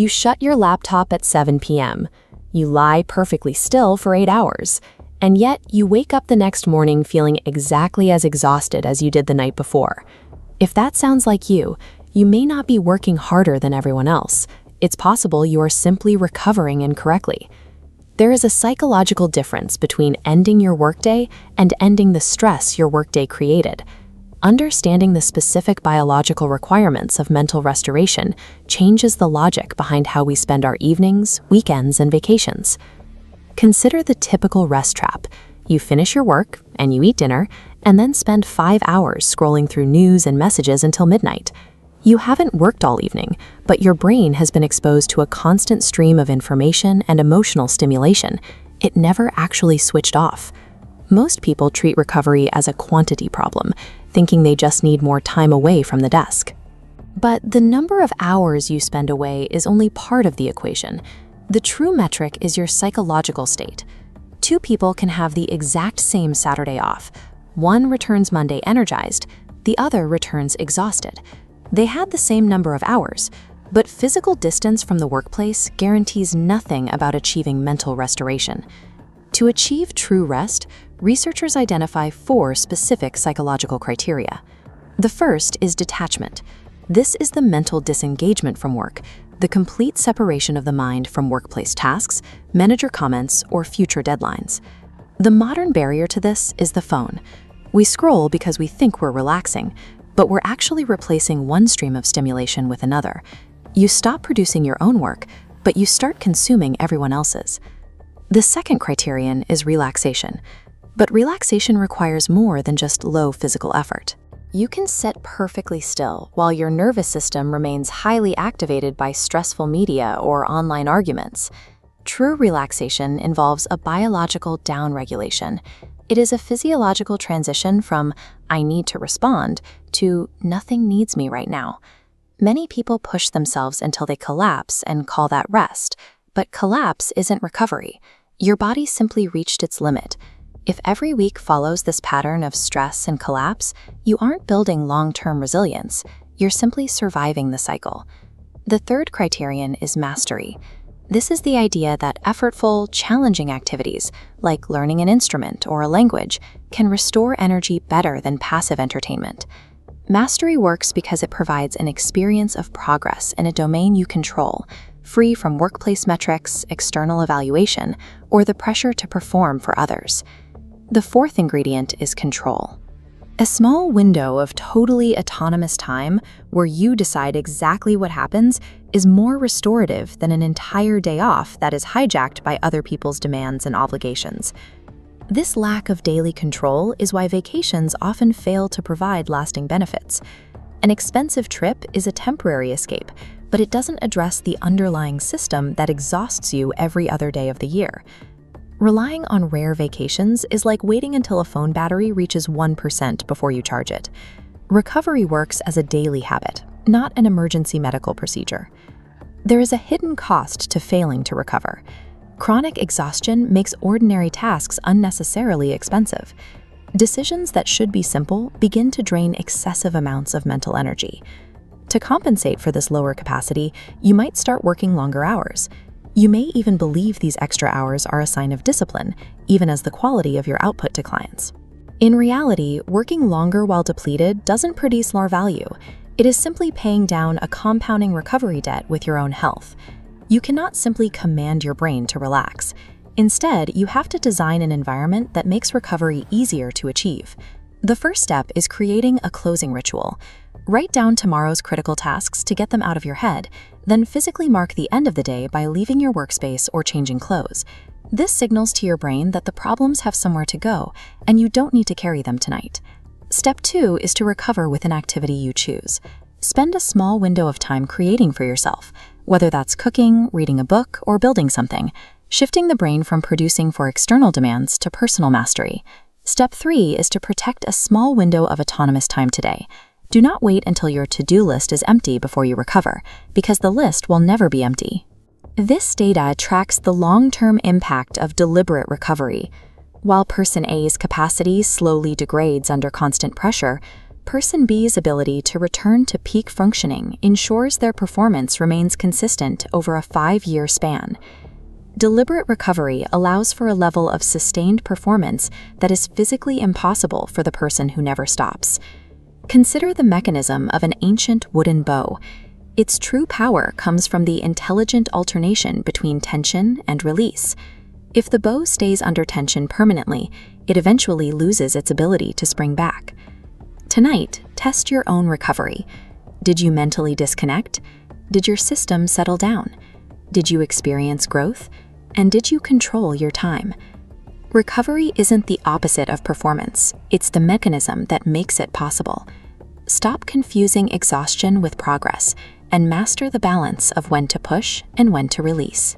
You shut your laptop at 7 p.m. You lie perfectly still for 8 hours. And yet, you wake up the next morning feeling exactly as exhausted as you did the night before. If that sounds like you may not be working harder than everyone else. It's possible you are simply recovering incorrectly. There is a psychological difference between ending your workday and ending the stress your workday created. Understanding the specific biological requirements of mental restoration changes the logic behind how we spend our evenings, weekends, and vacations. Consider the typical rest trap. You finish your work, and you eat dinner, and then spend 5 hours scrolling through news and messages until midnight. You haven't worked all evening, but your brain has been exposed to a constant stream of information and emotional stimulation. It never actually switched off. Most people treat recovery as a quantity problem, thinking they just need more time away from the desk. But the number of hours you spend away is only part of the equation. The true metric is your psychological state. Two people can have the exact same Saturday off. One returns Monday energized, the other returns exhausted. They had the same number of hours, but physical distance from the workplace guarantees nothing about achieving mental restoration. To achieve true rest, researchers identify 4 specific psychological criteria. The first is detachment. This is the mental disengagement from work, the complete separation of the mind from workplace tasks, manager comments, or future deadlines. The modern barrier to this is the phone. We scroll because we think we're relaxing, but we're actually replacing one stream of stimulation with another. You stop producing your own work, but you start consuming everyone else's. The second criterion is relaxation. But relaxation requires more than just low physical effort. You can sit perfectly still while your nervous system remains highly activated by stressful media or online arguments. True relaxation involves a biological downregulation. It is a physiological transition from "I need to respond" to "nothing needs me right now." Many people push themselves until they collapse and call that rest, but collapse isn't recovery. Your body simply reached its limit. If every week follows this pattern of stress and collapse, you aren't building long-term resilience. You're simply surviving the cycle. The third criterion is mastery. This is the idea that effortful, challenging activities, like learning an instrument or a language, can restore energy better than passive entertainment. Mastery works because it provides an experience of progress in a domain you control, free from workplace metrics, external evaluation, or the pressure to perform for others. The fourth ingredient is control. A small window of totally autonomous time where you decide exactly what happens is more restorative than an entire day off that is hijacked by other people's demands and obligations. This lack of daily control is why vacations often fail to provide lasting benefits. An expensive trip is a temporary escape, but it doesn't address the underlying system that exhausts you every other day of the year. Relying on rare vacations is like waiting until a phone battery reaches 1% before you charge it. Recovery works as a daily habit, not an emergency medical procedure. There is a hidden cost to failing to recover. Chronic exhaustion makes ordinary tasks unnecessarily expensive. Decisions that should be simple begin to drain excessive amounts of mental energy. To compensate for this lower capacity, you might start working longer hours. You may even believe these extra hours are a sign of discipline, even as the quality of your output declines. In reality, working longer while depleted doesn't produce more value. It is simply paying down a compounding recovery debt with your own health. You cannot simply command your brain to relax. Instead, you have to design an environment that makes recovery easier to achieve. The first step is creating a closing ritual. Write down tomorrow's critical tasks to get them out of your head, then physically mark the end of the day by leaving your workspace or changing clothes. This signals to your brain that the problems have somewhere to go, and you don't need to carry them tonight. Step 2 is to recover with an activity you choose. Spend a small window of time creating for yourself, whether that's cooking, reading a book, or building something, shifting the brain from producing for external demands to personal mastery. Step 3 is to protect a small window of autonomous time today. Do not wait until your to-do list is empty before you recover, because the list will never be empty. This data tracks the long-term impact of deliberate recovery. While person A's capacity slowly degrades under constant pressure, Person B's ability to return to peak functioning ensures their performance remains consistent over a 5-year span. Deliberate recovery allows for a level of sustained performance that is physically impossible for the person who never stops. Consider the mechanism of an ancient wooden bow. Its true power comes from the intelligent alternation between tension and release. If the bow stays under tension permanently, it eventually loses its ability to spring back. Tonight, test your own recovery. Did you mentally disconnect? Did your system settle down? Did you experience growth? And did you control your time? Recovery isn't the opposite of performance, it's the mechanism that makes it possible. Stop confusing exhaustion with progress and master the balance of when to push and when to release.